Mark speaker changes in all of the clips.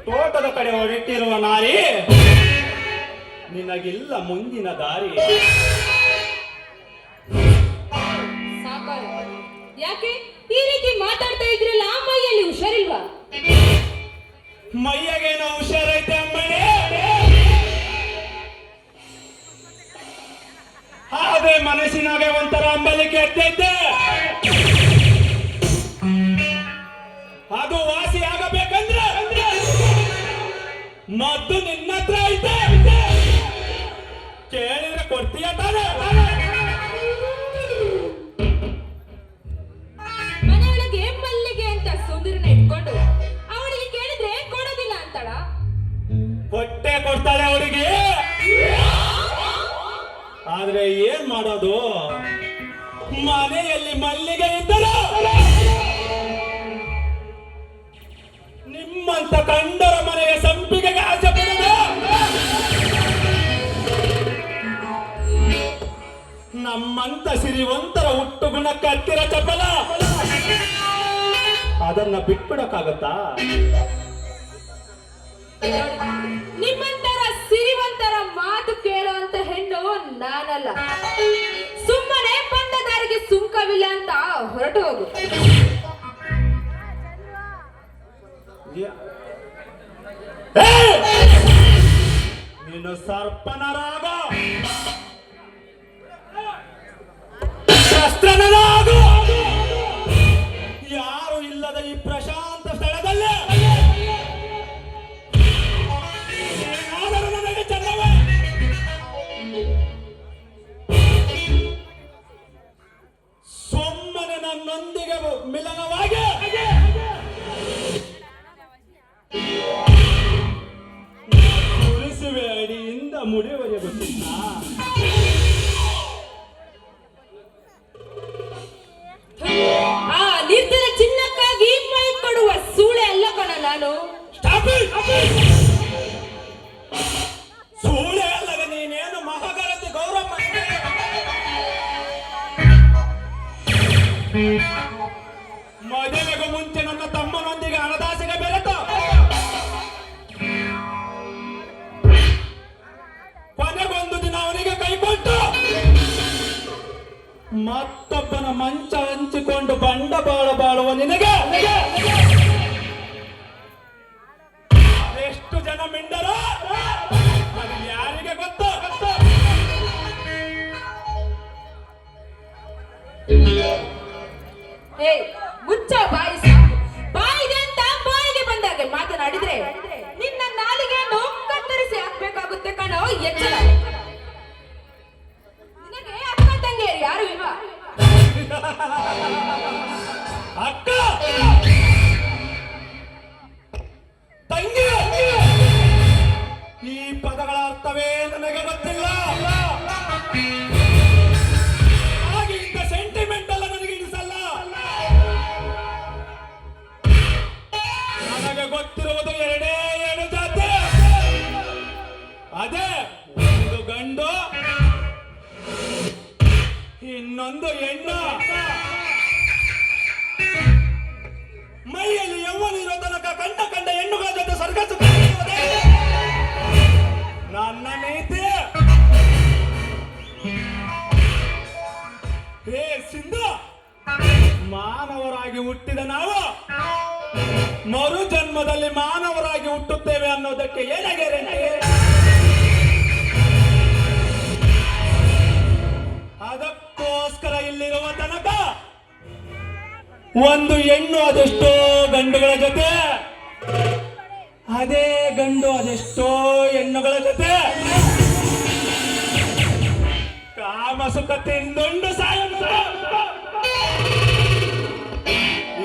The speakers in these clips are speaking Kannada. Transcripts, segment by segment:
Speaker 1: ತೋಟದ ಕಡೆ ಹೊರಟಿರುವ ನಾರಿ, ನಿನಗಿಲ್ಲ ಮುಂದಿನ ದಾರಿ.
Speaker 2: ಯಾಕೆ ಈ ರೀತಿ ಮಾತಾಡ್ತಾ ಇದ್ರಲ್ಲ? ಆ ಮೈಯಲ್ಲಿ ಹುಷಾರಿಲ್ವಾ?
Speaker 1: ಮೈಯಾಗೇನೋ ಹುಷಾರೈತೆ ಅಮ್ಮಣಿ, ಆದ್ರೆ ಮನಸ್ಸಿನಾಗೆ ಒಂಥರ ಅಂಬಲಿಕೆ ಎತ್ತೈತೆ. ಅದು ವಾಸಿ ಆಗಬೇಕಂದ್ರೆ ಮದ್ದು ನಿನ್ನ ಹತ್ರ ಐತೆ, ಕೇಳಿದ್ರೆ ಕೊಡ್ತೀಯ ತಾನೆ?
Speaker 2: ಮನೆಯೊಳಗೆ ಮಲ್ಲಿಗೆ ಅಂತ ಸುಂದರನ ಇಟ್ಕೊಂಡು ಅವಳಿಗೆ ಕೇಳಿದ್ರೆ ಕೊಡೋದಿಲ್ಲ ಅಂತಾಳ?
Speaker 1: ಕೊಟ್ಟೆ ಕೊಡ್ತಾಳೆ ಅವಳಿಗೆ. ಆದ್ರೆ ಏನ್ ಮಾಡೋದು, ಮನೆಯಲ್ಲಿ ಮಲ್ಲಿಗೆ ಇದ್ದರು ನಿಮ್ಮಂತ ಕಂಡರ ಮನೆಯ ಸಂಪಿಗೆಗೆ ಆಸೆ ಪಡೋದು. ನಮ್ಮಂತ ಸಿರಿವಂತರ ಹುಟ್ಟು ಗುಣಕ್ಕೆ ಹತ್ತಿರ ಚಪಲ, ಅದನ್ನ ಬಿಟ್ಬಿಡಕ್ಕಾಗತ್ತಾ?
Speaker 2: ನಿಮ್ಮಂತರ ಸಿರಿವಂತರ ಮಾತು ಕೇಳುವಂತ ಹೆಣ್ಣು ನಾನಲ್ಲ. ಸುಮ್ಮನೆ ಬಂದ ದಾರಿಗೆ ಸುಂಕವಿಲ್ಲ ಅಂತ ಹೊರಟು ಹೋಗು.
Speaker 1: ನೀನು ಸರ್ಪನ ರಾಗ, ಶಸ್ತ್ರನಾಗು. ಯಾರು ಇಲ್ಲದ ಈ ಪ್ರಶಾಂತ ಸ್ಥಳದಲ್ಲಿ ಏನಾದರೂ ನನಗೆ ಚೆನ್ನವೇ. ಸುಮ್ಮನೆ ನನ್ನೊಂದಿಗೆ ಮಿಲನವಾಗಿ ಸುರಿಸುವೆ ಅಡಿಯಿಂದ ಮುಡಿವರೆಗುತ್ತಿಲ್ಲ.
Speaker 2: ಆ ನಿರ್ಧನ ಚಿನ್ನಕ್ಕಾಗಿ ಮೈ ಕೊಡುವ ಸೂಳೆ ಅಲ್ಲ ಕಣ ನಾನು.
Speaker 1: ಸೂಳೆ ಅಲ್ಲದ ನೀನೇನು ಮಹಾಗರತಿ ಗೌರವ. ಮದುವೆಗೂ ಮುಂಚೆ ನನ್ನ ತಮ್ಮನೊಂದಿಗೆ ಹಣದಾಸೆಗೆ ಬೆರೆತ ಕೊನೆಗೊಂದು ದಿನ ಅವನಿಗೆ ಕೈಕೊಟ್ಟು ಮತ್ತೊಬ್ಬನ ಮಂಚ ಹಂಚಿಕೊಂಡು ಬಂಡವಾಳ ಬಾಳುವ ನಿನಗೆ ಎಷ್ಟು ಜನ ಮಿಂಡರ ಅದು ಯಾರಿಗೆ ಗೊತ್ತು?
Speaker 2: ಹೇ ಮುಚ್ಚ ಬಾಯಿ ಸಾಕು. ಬಾಯಿಗೆ ಅಂತ ಬಾಯಿಗೆ ಬಂದಾಗೆ ಮಾತನಾಡಿದ್ರೆ ನಿನ್ನ ನಾಲಿಗೆಯನ್ನು ಕತ್ತರಿಸಿ ಹಾಕ್ಬೇಕಾಗುತ್ತೆ ಕಣೋ. ಎಚ್ಚರ. ನಿನಗೆ ಅಕ್ಕ ತಂಗಿಯರು ಯಾರು ಇಲ್ವಾ?
Speaker 1: ಅಕ್ಕ ತಂಗಿ, ಈ ಪದಗಳ ಅರ್ಥವೇ ನನಗೆ ಗೊತ್ತಿಲ್ಲ. ಹಾಗೆ ಇಂಥ ಸೆಂಟಿಮೆಂಟ್ ಎಲ್ಲ ನನಗೆ ಇಡಿಸಲ್ಲ. ನನಗೆ ಗೊತ್ತಿರುವುದು ಎರಡೇ ಎರಡು ಜಾತಿ. ಅದೇ ಒಂದು ಗಂಡು, ಇನ್ನೊಂದು ಹೆಣ್ಣು. ಮೈಯಲ್ಲಿ ಯೌವನಿರೋ ತನಕ ಕಂಡ ಹೆಣ್ಣುಗಳ ಜೊತೆ ಸ್ವರ್ಗ ಸುಖ ನನ್ನ ನೀತಿ. ಹೇ ಸಿಂಧು, ಮಾನವರಾಗಿ ಹುಟ್ಟಿದ ನಾವು ಮರು ಜನ್ಮದಲ್ಲಿ ಮಾನವರಾಗಿ ಹುಟ್ಟುತ್ತೇವೆ ಅನ್ನೋದಕ್ಕೆ ಏನ ಗ್ಯಾರಂಟಿ? ಅದಕ್ಕೋಸ್ಕರ ಇಲ್ಲಿರುವ ತನಕ ಒಂದು ಹೆಣ್ಣು ಅದೆಷ್ಟೋ ಗಂಡುಗಳ ಜೊತೆ, ಅದೇ ಗಂಡು ಅದೆಷ್ಟೋ ಹೆಣ್ಣುಗಳ ಜೊತೆ ಕಾಮ ಸುಖ ತಿಂದುಂಡು ಸಾಯುತ್ತ.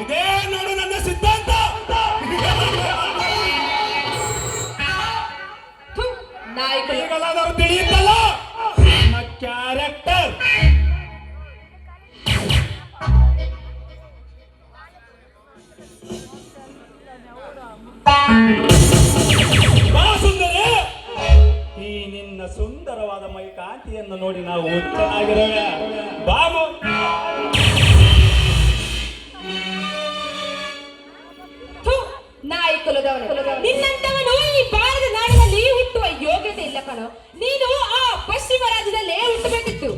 Speaker 1: ಇದೇ ನೋಡು ನನ್ನ ಸಿದ್ಧಾಂತ. ಈಗಲಾದರೂ ತಿಳಿಯುತ್ತಲ್ಲ ನನ್ನ ಕ್ಯಾರೆಕ್ಟರ್. ಬಾ ಸುಂದರಿ, ಈ ನಿನ್ನ ಸುಂದರವಾದ ಮೈ ಕಾಂತಿಯನ್ನು ನೋಡಿ ನಾವು ಹುಚ್ಚನಾಗಿರುವೆ. ಬಾಬು
Speaker 2: ಥು, ನಾಯಿ ಕುಲದವನು. ನಿನ್ನಂತವನು ಈ ಭಾರತ ನಾಡಿನಲ್ಲಿ ಹುಟ್ಟುವ ಯೋಗ್ಯತೆ ಇಲ್ಲ ಕಣೋ. ನೀನು ಆ ಪಶ್ಚಿಮ ರಾಜ್ಯದಲ್ಲೇ ಹುಟ್ಟಬೇಕಿತ್ತು.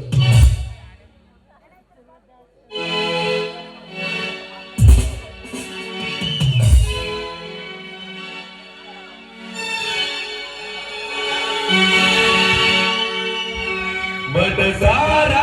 Speaker 1: ಬಟಸಾರ